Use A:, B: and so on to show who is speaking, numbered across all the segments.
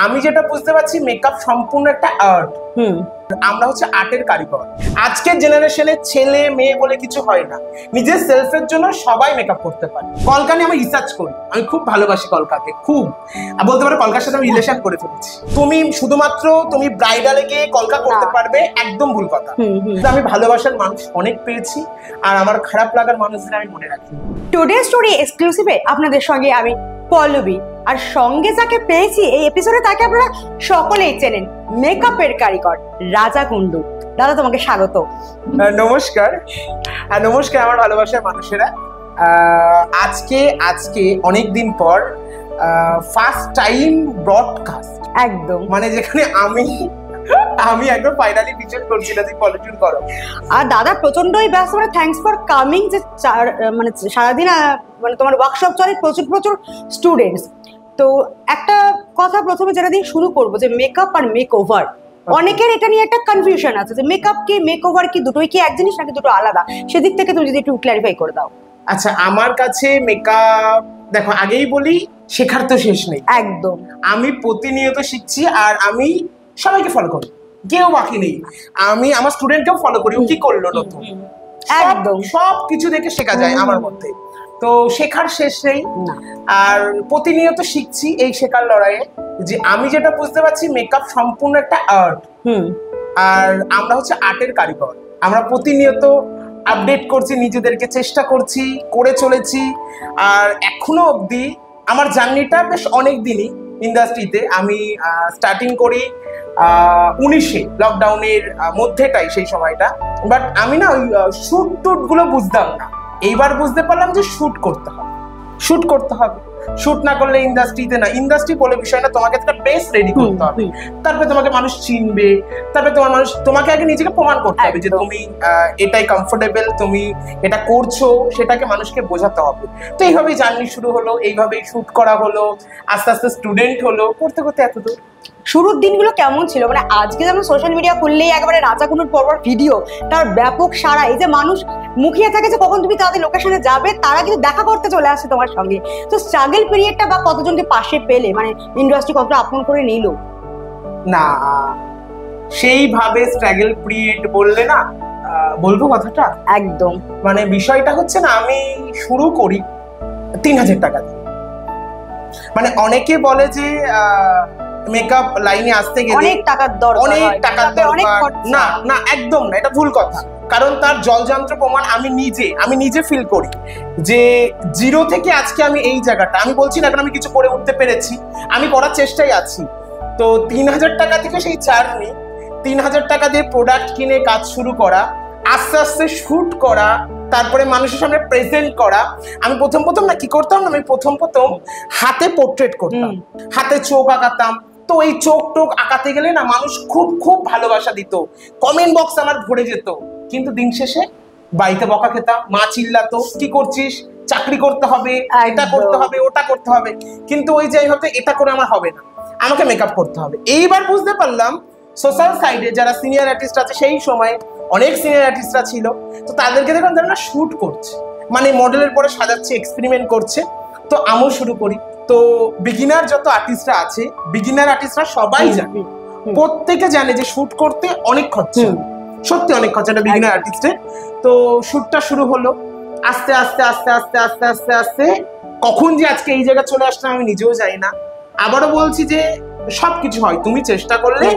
A: আমি যেটা বুঝতে পারছি মেকআপ সম্পূর্ণ একটা আর্ট। আমরা হচ্ছে আর্টের কারিগর। আজকের জেনারেশনের ছেলে মেয়ে বলে কিছু হয় না, নিজের সেলফের জন্য সবাই মেকআপ করতে পারে। কলকা নিয়ে আমি রিসার্চ করি, আমি খুব ভালোবাসি কলকাকে, খুব বলতে পারো কলকার সাথে আমি রিলেশন করে ফেলেছি। তুমি শুধুমাত্র তুমি ব্রাইডালে গিয়ে কলকা করতে পারবে, একদম ভুল কথা। আমি ভালোবাসার মানুষ অনেক পেয়েছি, আর আমার খারাপ লাগার মানুষদের আমি মনে রাখি।
B: টুডে স্টোরি এক্সক্লুসিভে আপনাদের সঙ্গে আমি পল্লবী, আর সঙ্গে যাকে পেয়েছি এই এপিসোডে তাকে আপনারা সকলেই চেনেন, মেকআপের কারিগর রাজা কুন্ডু। দাদা, তোমাকে স্বাগত।
A: নমস্কার। নমস্কার আমার ভালোবাসার মানুষেরা। আজকে অনেকদিন পর ফার্স্ট টাইম ব্রডকাস্ট, একদম মানে যেখানে আমি একদম ফাইনালি বিচার করছি না, তুই পলিটিউন করো।
B: আর দাদা প্রচন্ডই ব্যস্ত, মানে থ্যাঙ্কস ফর কামিং। যে মানে সারাদিন মানে তোমার ওয়ার্কশপ চলে, প্রচুর স্টুডেন্টস। তো একটা কথা প্রথমে যেটা দিয়ে শুরু করবো, যে মেকআপ আর মেক ওভার, অনেকের এটা নিয়ে একটা কনফিউশন আছে যে মেকআপ কি মেক ওভার কি দুটোই কি এক জিনিস নাকি দুটো আলাদা, সেদিক থেকে তুমি যদি একটু ক্ল্যারিফাই করে দাও।
A: আচ্ছা, আমার কাছে মেকআপ, দেখো আগেই বলি, শেখার তো শেষ নেই।
B: একদম,
A: আমি প্রতিনিয়ত শিখছি, আর আমি সবাইকে ফলো করি, কেউ বাকি নেই। আমি আমার স্টুডেন্টকেও ফলো করি, ও কি করলো নতুন, একদম সব কিছু দেখে শেখা যায় আমার মধ্যে। তো শেখার শেষ নেই, আর প্রতিনিয়ত শিখছি এই শেখার লড়াইয়ে। যে আমি যেটা বুঝতে পারছি মেকআপ সম্পূর্ণ একটা আর্ট, আর আমরা হচ্ছে আর্টের কারিগর। আমরা প্রতিনিয়ত আপডেট করছি, নিজেদেরকে চেষ্টা করছি, করে চলেছি। আর এখনো অবধি আমার জার্নিটা বেশ অনেক দিনই ইন্ডাস্ট্রিতে। আমি স্টার্টিং করি 19-এ, লকডাউনের মধ্যেটাই সেই সময়টা। বাট আমি না ওই শুট টুট গুলো বুঝতাম না। এইবার বুঝতে পারলাম যে শুট করতে হবে। শুট না করলে ইন্ডাস্ট্রিতে না, ইন্ডাস্ট্রি বলে বিষয় না, তোমাকে একটা বেস রেডি করতে হবে, তারপরে তোমাকে মানুষ চিনবে, তারপরে তোমাকে আগে নিজেকে প্রমাণ করতে হবে যে তুমি এটাই কমফোর্টেবল, তুমি এটা করছো, সেটাকে মানুষকে বোঝাতে হবে। তো এইভাবেই জার্নি শুরু হলো, এইভাবেই শুট করা হলো, আস্তে আস্তে স্টুডেন্ট হলো, করতে করতে এতদূর।
B: শুরুর দিনগুলো কেমন ছিল? মানে আজকে যেমন সোশ্যাল মিডিয়া খুললেই একেবারে রাজা কুন্ডুর পরপর ভিডিও, তার ব্যাপক সারা, এই যে মানুষ মুখিয়ে থাকে যে কখন তুমি তাদের লোকেশনে যাবে, তারা কিন্তু দেখা করতে চলে আসছে তোমার সঙ্গে। তো স্ট্রাগল পিরিয়ডটা বা কতজনকে পাশে পেলে, মানে ইন্ডাস্ট্রি কতটা আপন করে নিল?
A: না, সেইভাবে স্ট্রাগল পিরিয়ড বললে না, বলবো কথাটা
B: একদম, মানে
A: বিষয়টা হচ্ছে না, আমি শুরু করি 3000 টাকা দিয়ে। মানে অনেকে বলে যে মেকআপ লাইনে আসতে গেলে
B: অনেক টাকার দরকার,
A: না একদম না, এটা ভুল কথা। কারণ তার জলযন্ত্র প্রমাণ আমি নিজে ফিল করি যে 0 থেকে আজকে আমি এই জায়গাটা, আমি বলছি না এখন আমি কিছু করে উঠতে পেরেছি, আমি করার চেষ্টায় আছি। তো 3000 টাকা থেকে সেই জার্নি, 3000 টাকা দিয়ে প্রোডাক্ট কিনে কাজ শুরু করা, আস্তে আস্তে শুট করা, তারপরে মানুষের সামনে প্রেজেন্ট করা। আমি প্রথম না কি করতাম না, আমি প্রথম হাতে পোর্ট্রেট করতাম, হাতে চোখ আঁকাতাম। তো এই চোখ টোক আঁকাতে গেলে না মানুষ খুব ভালোবাসা দিত, কমেন্ট বক্স আমার ভরে যেত। কিন্তু দিন শেষে বাড়িতে বকা খেতাম, মা চিল্লাতো, কি করছিস, চাকরি করতে হবে, এটা করতে হবে, ওটা করতে হবে। কিন্তু ওই যে ভাবতে এটা করে আমার হবে না, আমাকে মেকআপ করতে হবে। এইবার বুঝতে পারলাম সোশ্যাল সাইডে যারা সিনিয়র আর্টিস্ট আছে, সেই সময় অনেক সিনিয়র আর্টিস্টরা ছিল, তো তাদেরকে দেখলাম তারা না শুট করছে, মানে মডেলের পরে সাজাচ্ছে, এক্সপেরিমেন্ট করছে। তো আমিও শুরু করি। তো বিগিনার যত আর্টিস্টরা আছে, বিগিনার আর্টিস্টরা সবাই জানে, প্রত্যেকে জানে যে শুট করতে অনেক খরচা, সত্যি অনেক খরচা একটা বিগিনার আর্টিস্টের। তো শুটটা শুরু হলো, আস্তে আস্তে আস্তে আস্তে আস্তে আস্তে আস্তে কখন যে আজকে এই জায়গায় চলে আসলাম আমি নিজেও জানি না। আবারও বলছি যে সবকিছু হয়, তুমি চেষ্টা করলে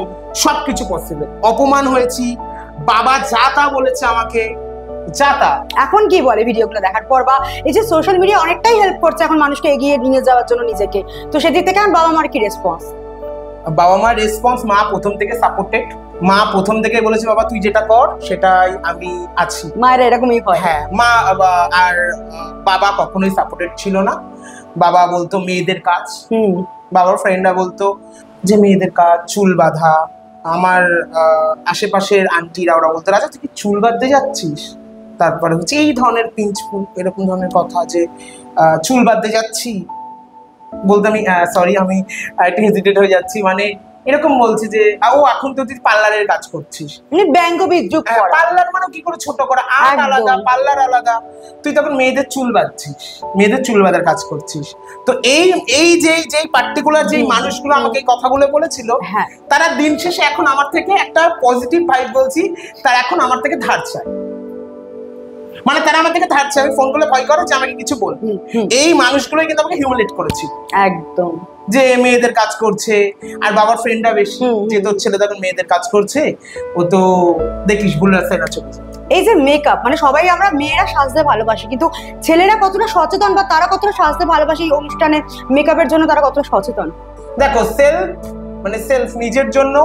A: সবকিছু পসিবল। অপমান হয়েছি, বাবা যা তা বলেছে আমাকে, যা তা।
B: এখন কি বলে ভিডিওগুলো দেখার পর, বা এই যে সোশ্যাল মিডিয়া অনেকটাই হেল্প করছে এখন মানুষকে এগিয়ে নিয়ে যাওয়ার জন্য নিজেকে, তো সেদিক থেকে আমার বাবা মার কি রেসপন্স?
A: বাবা মার রেসপন্স, মা প্রথম থেকে সাপোর্টেড। মা প্রথম থেকে বলেছে বাবা তুই যেটা কর সেটাই আমি আছি।
B: মায়ের এরকমই হয়?
A: হ্যাঁ, মা আর বাবা কখনোই সাপোর্টেড ছিল না। বাবা বলতো মেয়েদের কাজ, বাবার ফ্রেন্ডরা বলতো যে মেয়েদের কাজ, চুল বাঁধা। আমার আশেপাশের আন্টিরা ওরা বলতো রাজা তুই কি চুল বাঁধতে যাচ্ছিস, তারপরে হচ্ছে এই ধরনের পিঞ্চফুল এরকম ধরনের কথা, যে চুল বাঁধতে যাচ্ছি। বলতে আমি সরি, আমি একটু হেজিটেট হয়ে যাচ্ছি, মানে এরকম বলছে যে ও এখন তো তুই পার্লারের কাজ করছিস,
B: মানে ব্যঙ্গ বিদ্রুপ করা।
A: পার্লার মানে কি করে ছোট করা, আর্ট আলাদা পার্লার আলাদা। তুই তখন মেয়েদের চুল বাঁধছিস, মেয়েদের চুল বাঁধার কাজ করছিস। তো এই যে পার্টিকুলার যে মানুষগুলো আমাকে এই কথাগুলো বলেছিল, তারা দিন শেষে এখন আমার থেকে একটা পজিটিভ ভাইব বলছি, তারা এখন আমার থেকে ধার চায়। মানে তারা আমার থেকে ধার চায়, আমি ফোন করলে ভয় করে যে আমাকে কিছু বল। এই মানুষগুলোই কিন্তু আমাকে হিউমিলেট করেছিল
B: একদম,
A: যে মেয়েদের কাজ করছে। আর বাবার ফ্রেন্ডরা বেশি, যে তোর ছেলে তখন মেয়েদের কাজ করছে, ও তো দেখিস ভুল রাস্তায় না চলে যায়।
B: এই যে মেকআপ, মানে সবাই আমরা মেয়েরা সাজতে ভালোবাসি, কিন্তু ছেলেরা কতটা সচেতন বা তারা কতটা সাজতে ভালোবাসে এই অনুষ্ঠানে মেকআপের জন্য, তারা কতটা সচেতন?
A: দেখো, সেলফ নিজের জন্য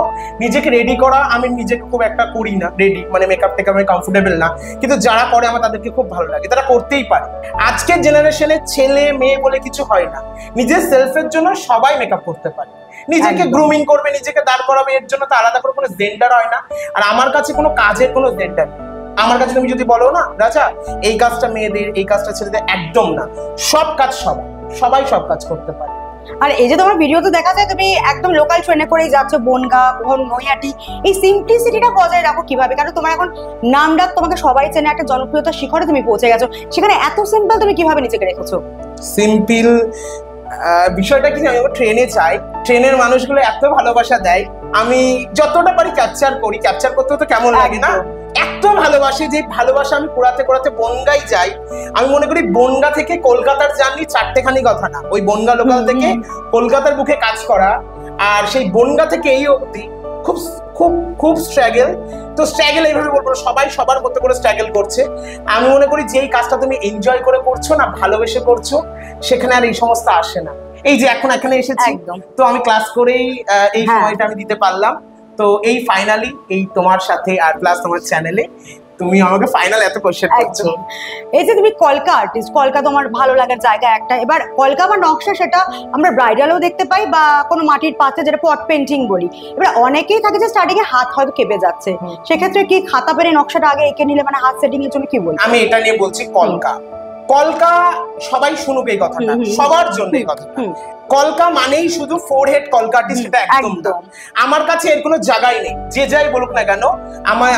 A: নিজেকে রেডি করা, আমি নিজেকে খুব একটা করি না রেডি, মানে মেকআপ টেকআপ আমি কমফোর্টেবল না, কিন্তু যারা করে আমার তাদেরকে খুব ভালো লাগে, তারা করতেই পারে। আজকের জেনারেশনে ছেলে মেয়ে বলে কিছু হয় না, নিজের সেলফের জন্য সবাই মেকআপ করতে পারে। নিজেকে গ্রুমিং করবে, নিজেকে দাঁড় করাবে, এর জন্য তো আলাদা করে কোনো জেন্ডার হয় না। আর আমার কাছে কোনো কাজের কোনো জেন্ডার নেই। আমার কাছে তুমি যদি বলো না রাজা এই কাজটা মেয়েদের, এই কাজটা ছেলেদের, একদম না। সব কাজ সবাই সব কাজ করতে পারে।
B: আর এই যে তোমার ভিডিও তো দেখা যায় তুমি একদম লোকাল ট্রেনে করেই যাচ্ছ বনগাঁ, নৈহাটি, এই সিম্পলিসিটিটা বজায় রাখো কিভাবে? কারণ তোমার এখন নাম ডাক, তোমাকে সবাই চেনে, একটা জনপ্রিয়তার শিখরে তুমি পৌঁছে গেছো, সেখানে এত সিম্পল তুমি কিভাবে নিজেকে রেখেছো?
A: সিম্পল বিষয়টা কি, আমি ট্রেনে যাই, ট্রেনের মানুষগুলো এত ভালোবাসা দেয়, আমি যতটা পারি ক্যাপচার করি। ক্যাপচার করতে তো কেমন লাগে না, এত ভালোবাসি, যে ভালোবাসা আমি কোড়াতে বনগাঁই যাই। আমি মনে করি বনগাঁ থেকে কলকাতার জার্নি চারটেখানি কথা না, ওই বনগাঁ লোকাল থেকে কলকাতার বুকে কাজ করা, আর সেই বনগাঁ থেকে এই অবধি খুব খুব খুব স্ট্রাগল। তো স্ট্রাগল এইভাবে বলবো, সবাই সবার মতো করে স্ট্রাগল করছে। আমি মনে করি যে এই কাজটা তুমি এনজয় করে করছো না, ভালোবেসে করছো, সেখানে আর এই সমস্ত আসে না। এই যে এখন এখানে এসেছি, তো আমি ক্লাস করেই এই সময়টা আমি দিতে পারলাম। তো এই ফাইনালি এই তোমার সাথে আর প্লাস তোমার চ্যানেলে তুমি আমাকে ফাইনাল এত কোশ্চেন করছো।
B: এই যে তুমি কলকা আর্টিস্ট, কলকা তোমার ভালো লাগার জায়গা একটা। এবার কলকা বা নকশা সেটা আমরা ব্রাইডালও দেখতে পাই, বা কোনো মাটির পাত্রে, যেটা পট পেন্টিং বলি। এবার অনেকেই থাকে যে স্টার্টিং এ হাত হয়তো কেঁপে যাচ্ছে, সেক্ষেত্রে কি খাতা পেরে নকশাটা আগে এঁকে নিলে, মানে হাত সেটিং এর জন্য কি বলবো?
A: আমি এটা নিয়ে বলছি, কলকা সবাই শুনুক এই কথাটা, সবার জন্য এই কথাটা। কলকা মানেই শুধু ফোরহেড কলকা আর্টিস্ট, এটা একদম না। আমার কাছে এর কোনো জায়গাই নেই, যে যাই বলুক না কেন।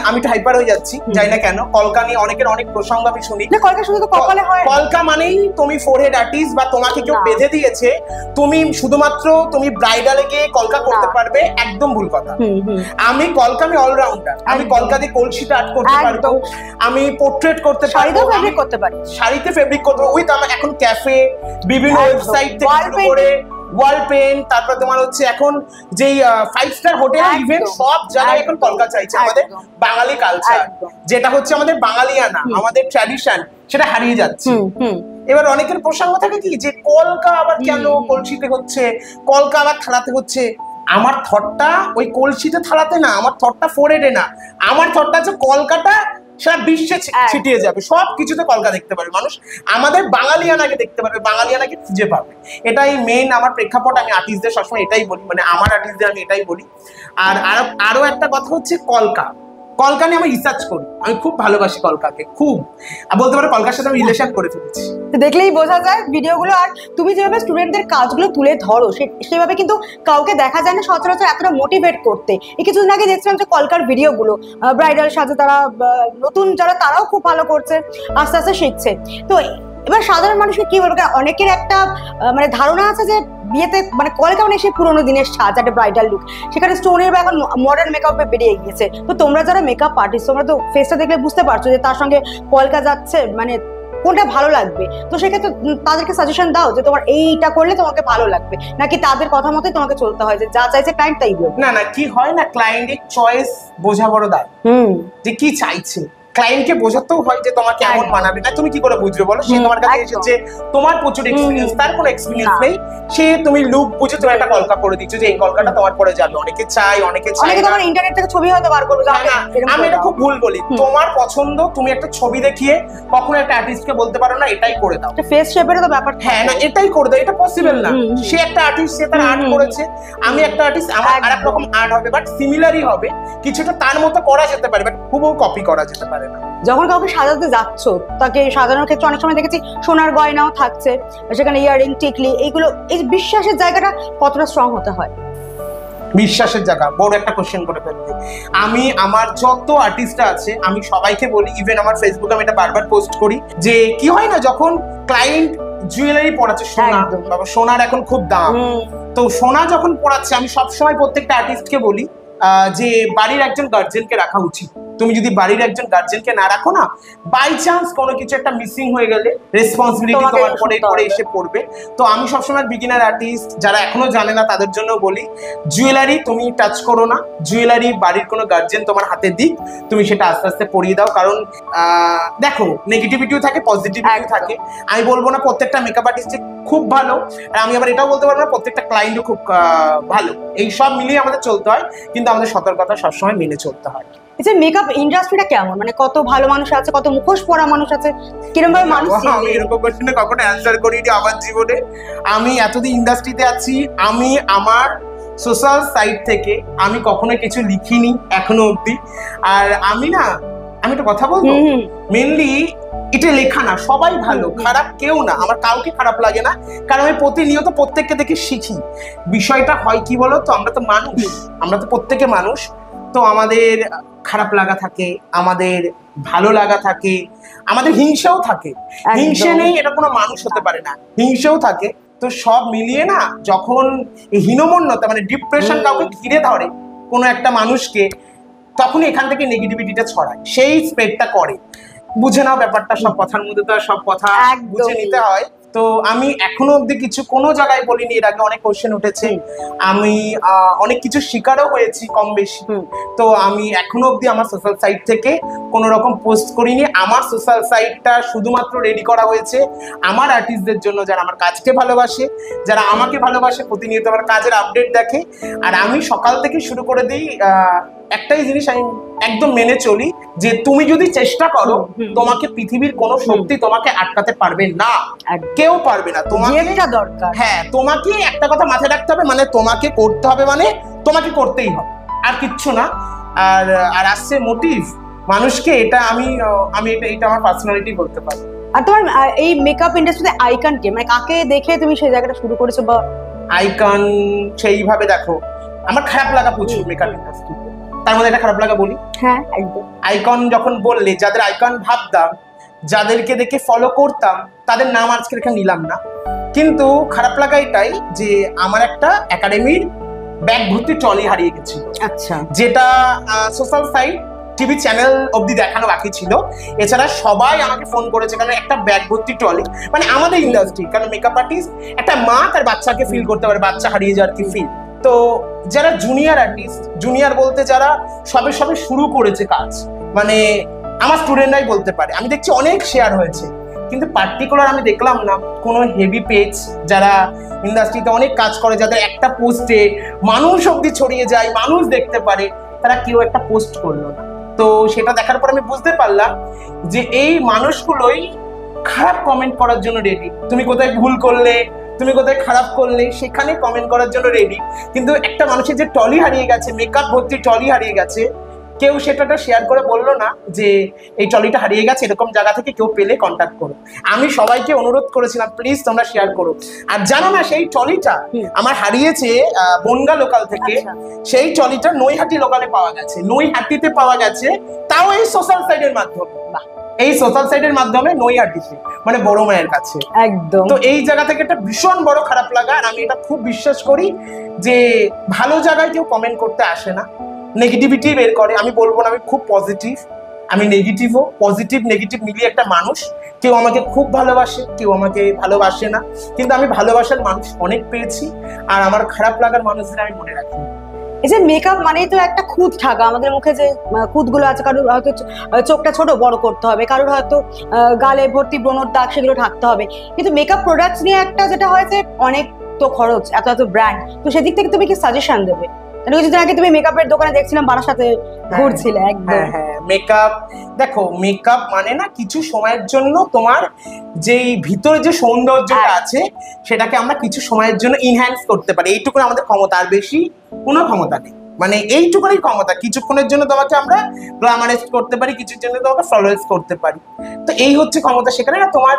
A: আমি একটু হাইপার হয়ে যাচ্ছি, যাই না কেন। কলকা নিয়ে অনেকের অনেক প্রসঙ্গ আমি শুনি।
B: কলকা শুধু তো কপালে হয়।
A: কলকা মানেই তুমি ফোরহেড আর্টিস্ট, বা তোমাকে কেউ বেঁধে দিয়েছে, তুমি শুধুমাত্র তুমি ব্রাইডালে গিয়ে কলকা করতে পারবে, একদম ভুল কথা। আমি অলরাউন্ডার। আমি কলকা দিয়ে কলসিটা আর্ট করতে পারবো, আমি পোর্ট্রেট করতে পারবো, শাড়িতে ফেব্রিক করতে পারবো, উইথ আমার এখন ক্যাফে, বিভিন্ন ওয়েবসাইট থেকে শুরু করে ওয়াল পেন্ট, তারপর তোমার হচ্ছে এখন যেই 5 স্টার হোটেল ইভেন্ট, সব জায়গায় এখন কলকা চাইছে। আমাদের বাঙালি কালচার, যেটা হচ্ছে আমাদের বাঙালিয়ানা, আমাদের ট্র্যাডিশন, সেটা হারিয়ে যাচ্ছে। এবার অনেকের প্রসঙ্গ থাকে কি, যে কলকা আবার কেন কলসিতে হচ্ছে, কলকা আবার থালাতে হচ্ছে। আমার থটটা ওই কলসিতে থালাতে না, আমার থটটা ফোরহেডে না, আমার থটটা হচ্ছে কলকাতা সারা বিশ্বে ছিটিয়ে যাবে, সব কিছুতে কলকা দেখতে পারবে মানুষ, আমাদের বাঙালিয়ানাকে দেখতে পারবে, বাঙালিয়ানাকে খুঁজে পাবে। এটাই মেইন আমার প্রেক্ষাপট। আমি আর্টিস্টদের সবসময় এটাই বলি, মানে আমার আর্টিস্টদের আমি এটাই বলি। আর আরো একটা কথা হচ্ছে, কলকা নিয়ে আমি রিসার্চ করি, আমি খুব ভালোবাসি কলকাকে, খুব বলতে পারো কলকার সাথে আমি রিলেশন করে ফেলেছি।
B: দেখলেই বোঝা যায় ভিডিওগুলো। আর তুমি যেভাবে স্টুডেন্টদের কাজগুলো তুলে ধরো, সেভাবে কিন্তু কাউকে দেখা যায় না সচরাচর এতটা মোটিভেট করতে। এই কিছুদিন আগে দেখছিলাম যে কলকার ভিডিওগুলো ব্রাইডাল সাজে তারা নতুন যারা, তারাও খুব ভালো করছে, আস্তে আস্তে শিখছে। তো এবার সাধারণ মানুষকে কি বলবো, অনেকের একটা মানে ধারণা আছে যে বিয়েতে মানে কলকা মানে সেই পুরোনো দিনের সাজ, একটা ব্রাইডাল লুক, সেখানে স্টোনের বা এখন মডার্ন মেকআপে বেরিয়ে গিয়েছে। তো তোমরা যারা মেকআপ আর্টিস্ট, তোমরা তো ফেসটা দেখলে বুঝতে পারছো যে তার সঙ্গে কলকা যাচ্ছে, মানে কোনটা ভালো লাগবে। তো সেক্ষেত্রে তাদেরকে সাজেশন দাও যে তোমার এইটা করলে তোমাকে ভালো লাগবে, নাকি তাদের কথা মতোই তোমাকে চলতে হয়, যে যা চাইছে ক্লায়েন্ট তাই বলবে?
A: না, কি হয় না, ক্লায়েন্টের চয়েস বোঝা বড় দায়, যে কি চাইছে। ক্লায়েন্টকে বোঝাতেও হয় যে তোমার কেমন বানাবে, না তুমি কি করে বুঝবে বলো? সে তোমার কাছে এসেছে, তোমার প্রচুর এক্সপিরিয়েন্স, তার কোনো এক্সপিরিয়েন্স নেই, সে তুমি লুক বুঝে তুমি একটা কলকা করে দিচ্ছ যে এই কলকাটা তোমার পরে যাবে। অনেকে চায়, অনেকে চায় না।
B: তোমার ইন্টারনেট থেকে ছবি হয়তো বার করবে।
A: আমি এটা খুব ভুল বলি, তোমার পছন্দ, তুমি একটা ছবি দেখিয়ে কখনো একটা আর্টিস্টকে বলতে পারো না এটাই করে দাও।
B: ফেস শেপের তো ব্যাপার,
A: হ্যাঁ না এটাই করে দাও, এটা পসিবল না। সে একটা আর্টিস্ট, সে তার আর্ট করেছে, আমি একটা আর্টিস্ট, আমার আরেক রকম আর্ট হবে, বাট সিমিলারই হবে, কিছুটা তার মতো করা যেতে পারে, বাট খুবও কপি করা যেতে পারে না।
B: যখন কাউকে সাজাতে যাচ্ছ, তাকে সাজানোর ক্ষেত্রে অনেক সময় দেখেছি সোনার গয়নাও থাকছে, সেখানে ইয়াররিং, টিকলি, এইগুলো, এই বিশ্বাসের জায়গাটা কতটা স্ট্রং হতে হয়?
A: বিশ্বাসের জায়গা, বড় একটা কোশ্চেন করে ফেলতে। আমি আমার যত আর্টিস্টরা আছে আমি সবাইকে বলি, ইভেন আমার ফেসবুকে আমি এটা বারবার পোস্ট করি, যে কি হয় না যখন ক্লায়েন্ট জুয়েলারি পড়াচ্ছে, সোনা, বাবা সোনার এখন খুব দাম, তো সোনা যখন পড়াচ্ছে আমি সবসময় প্রত্যেকটা আর্টিস্টকে বলি যে বাড়ির একজন গার্জেনকে রাখা উচিত। তুমি যদি বাড়ির একজন গার্জেনকে না রাখো না, বাই চান্স কোনো কিছু একটা মিসিং হয়ে গেলে রেসপন্সিবিলিটি তোমার পরে পরে এসে পড়বে। তো আমি সবসময় বিগিনার আর্টিস্ট যারা এখনো জানে না তাদের জন্য বলি, জুয়েলারি তুমি টাচ করো না, জুয়েলারি বাড়ির কোনো গার্জেন তোমার হাতে দিক, তুমি সেটা আস্তে আস্তে পরিয়ে দাও। কারণ দেখো নেগেটিভিটিও থাকে, পজিটিভিটিও থাকে। আমি বলবো না প্রত্যেকটা মেকআপ আর্টিস্ট খুব ভালো, আর আমি আবার এটাও বলতে পারবো না প্রত্যেকটা ক্লায়েন্টও খুব ভালো। এই সব মিলিয়ে আমাদের চলতে হয়, কিন্তু আমাদের সতর্কতা সবসময় মেনে চলতে হয়।
B: এই যে মেকআপ ইন্ডাস্ট্রিটা কেমন, মানে কত ভালো মানুষ আছে, কত মুখোশ পরা মানুষ আছে, কিরকম ভাবে মানুষ?
A: আমি এরকম কোশ্চেনে কখনো অ্যান্সার করিনি আমার জীবনে। আমি এতদিন ইন্ডাস্ট্রিতে আছি, আমি আমার সোশ্যাল সাইট থেকে আমি কখনো কিছু লিখিনি এখনো অবধি। আর আমি একটা কথা বলবো, মেনলি এটা লেখা না, সবাই ভালো, খারাপ কেউ না, আমার কাউকে খারাপ লাগে না, কারণ আমি প্রতিনিয়ত প্রত্যেককে দেখে শিখি। বিষয়টা হয় কি বলো তো, আমরা তো মানুষ, আমরা তো প্রত্যেকে মানুষ, তো আমাদের খারাপ লাগা থাকে, আমাদের ভালো লাগা থাকে, আমাদের হিংসাও থাকে। হিংসে নেই এটা কোনো মানুষ হতে পারে না, হিংসেও থাকে। তো সব মিলিয়ে না যখন এই হীনমন্যতা মানে ডিপ্রেশন কাউকে ঘিরে ধরে কোনো একটা মানুষকে, তখন এখান থেকে নেগেটিভিটিটা ছড়ায়, সেই স্প্রেডটা করে। বুঝে নাও ব্যাপারটা, সব কথার মধ্যে তো সব কথা বুঝে নিতে হয়। তো আমি এখনো অব্দি কিছু কোনো জায়গায় বলিনি, এর আগে অনেক কোশ্চেন উঠেছে, আমি অনেক কিছু শিকারও হয়েছি কম বেশি। তো আমি এখনো অব্দি আমার সোশ্যাল সাইট থেকে কোনো রকম পোস্ট করিনি। আমার সোশ্যাল সাইটটা শুধুমাত্র রেডি করা হয়েছে আমার আর্টিস্টদের জন্য, যারা আমার কাজকে ভালোবাসে, যারা আমাকে ভালোবাসে, প্রতিনিয়ত আমার কাজের আপডেট দেখে। আর আমি সকাল থেকে শুরু করে দিই একটাই জিনিস আমি একদম মেনে চলি, যে তুমি যদি চেষ্টা করো তোমাকে পৃথিবীর কোনো শক্তি তোমাকে আটকাতে পারবে না, কেউ পারবে না। তোমাকে
B: দরকার,
A: হ্যাঁ, তোমাকে একটা কথা মাথায় রাখতে হবে, মানে তোমাকে করতে হবে, মানে তোমাকে করতেই হবে, আর কিচ্ছু না। আর আসছে মোটিভ মানুষকে, এটা আমি এটা আমার পার্সোনালিটি বলতে পারি।
B: আর তোমার এই মেকআপ ইন্ডাস্ট্রিতে আইকন কে, মানে কাকে দেখে তুমি সেই জায়গাটা শুরু করেছো? বা
A: আইকন সেইভাবে দেখো, আমার খারাপ লাগা প্রচুর মেকআপ ইন্ডাস্ট্রিতে, তার মধ্যে একটা খারাপ লাগা বলি।
B: হ্যাঁ একদম।
A: আইকন যখন বললে, যাদের আইকন ভাবতাম, যাদেরকে দেখে ফলো করতাম, তাদের নাম আজকে এখানে নিলাম না, কিন্তু খারাপ লাগা এটাই যে আমার একটা একাডেমির ব্যাগ ভর্তি ট্রলি হারিয়ে গেছিল।
B: আচ্ছা।
A: যেটা সোশ্যাল সাইট, টিভি চ্যানেল অবধি দেখানো বাকি ছিল, এছাড়া সবাই আমাকে ফোন করেছে, কারণ একটা ব্যাগ ভর্তি ট্রলি, মানে আমাদের ইন্ডাস্ট্রি, কারণ মেকআপ আর্টিস্ট একটা মা তার বাচ্চাকে ফিল করতে পারে, বাচ্চা হারিয়ে যাওয়ার কি ফিল। তো যারা জুনিয়র আর্টিস্ট, জুনিয়র বলতে যারা সবে সবে শুরু করেছে কাজ, মানে আমার স্টুডেন্টরাই বলতে পারে, আমি দেখছি অনেক শেয়ার হয়েছে, কিন্তু পার্টিকুলার আমি দেখলাম না কোনো হেভি পেজ যারা ইন্ডাস্ট্রিতে অনেক কাজ করে, যাদের একটা পোস্টে মানুষ অব্দি ছড়িয়ে যায়, মানুষ দেখতে পারে, তারা কেউ একটা পোস্ট করলো না। তো সেটা দেখার পর আমি বুঝতে পারলাম যে এই মানুষগুলোই খারাপ কমেন্ট করার জন্য রেডি। তুমি কোথায় ভুল করলে, তুমি কোথায় খারাপ করলে, সেখানে কমেন্ট করার জন্য রেডি। কিন্তু একটা মানুষের যে ট্রলি হারিয়ে গেছে, মেকআপ ভর্তি ট্রলি হারিয়ে গেছে, কেউ সেটা শেয়ার করে বললো না যে এই ট্রলিটা হারিয়ে গেছে, এরকম জায়গা থেকে কেউ পেলে কন্ট্যাক্ট করো। আমি সবাইকে অনুরোধ করেছিলাম প্লিজ তোমরা শেয়ার করো। আর জানো না সেই ট্রলিটা আমার হারিয়েছে বনগা লোকাল থেকে। সেই ট্রলিটা নৈহাটি লোকালে পাওয়া গেছে, নৈহাটিতে পাওয়া গেছে, তাও এই সোশ্যাল সাইটের মাধ্যমে, এই সোশ্যাল সাইটের মাধ্যমে নৈহাটিতে, মানে বড় মায়ের কাছে
B: একদম।
A: তো এই জায়গা থেকে একটা ভীষণ বড় খারাপ লাগা। আর আমি এটা খুব বিশ্বাস করি যে ভালো জায়গায় কেউ কমেন্ট করতে আসে না, নেগেটিভিটি বের করে। আমি বলবো না আমি খুব পজিটিভ, আমি নেগেটিভও, পজিটিভ নেগেটিভ মিলিয়ে একটা মানুষ। কেউ আমাকে খুব ভালোবাসে, কেউ আমাকে ভালোবাসে না, কিন্তু আমি ভালোবাসার মানুষ অনেক পেয়েছি, আর আমার খারাপ লাগার মানুষদের আমি মনে রাখি।
B: এই যে মেকআপ মানেই তো একটা খুঁত থাকা, আমাদের মুখে যে খুঁতগুলো আছে, কারোর হয়তো চোখটা ছোট বড় করতে হবে, কারোর হয়তো গালে ভর্তি ব্রণর দাগ, সেগুলো ঢাকতে হবে। কিন্তু মেকআপ প্রোডাক্টস নিয়ে একটা যেটা হয়েছে, অনেক তো খরচ, এত এত ব্র্যান্ড, তো সেদিক থেকে তুমি কি সাজেশন দেবে? কিছুদিন আগে তুমি মেকআপের দোকানে দেখছিলাম বারাসাতে ঘুরছিলে। একদম
A: হ্যাঁ, মেকআপ দেখো, মেকআপ মানে না কিছু সময়ের জন্য তোমার যেই ভিতরে যে সৌন্দর্যটা আছে সেটাকে আমরা কিছু সময়ের জন্য ইনহ্যান্স করতে পারি, এইটুকু আমাদের ক্ষমতা, আর বেশি কোনো ক্ষমতা নেই। মানে এইটুকুনি ক্ষমতা, কিছুক্ষণের জন্য তোমাকে আমরা গ্ল্যামারাইজ করতে পারি, কিছুর জন্য তোমাকে ফ্ললেস করতে পারি। তো এই হচ্ছে ক্ষমতা সেখানে। না তোমার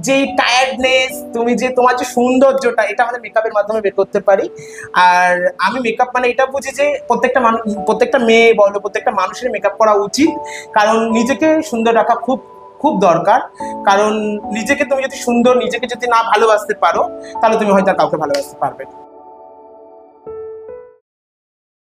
A: যে টায়ার্ডনেস, তুমি যে তোমার যে সৌন্দর্যটা, এটা আমাদের মেকআপের মাধ্যমে বের করতে পারি। আর আমি মেকআপ মানে এটা বুঝি যে প্রত্যেকটা মেয়ে বলো, প্রত্যেকটা মানুষের মেকআপ করা উচিত, কারণ নিজেকে সুন্দর রাখা খুব খুব দরকার। কারণ নিজেকে তুমি যদি সুন্দর, নিজেকে যদি না ভালোবাসতে পারো, তাহলে তুমি হয়তো আর কাউকে ভালোবাসতে পারবে না।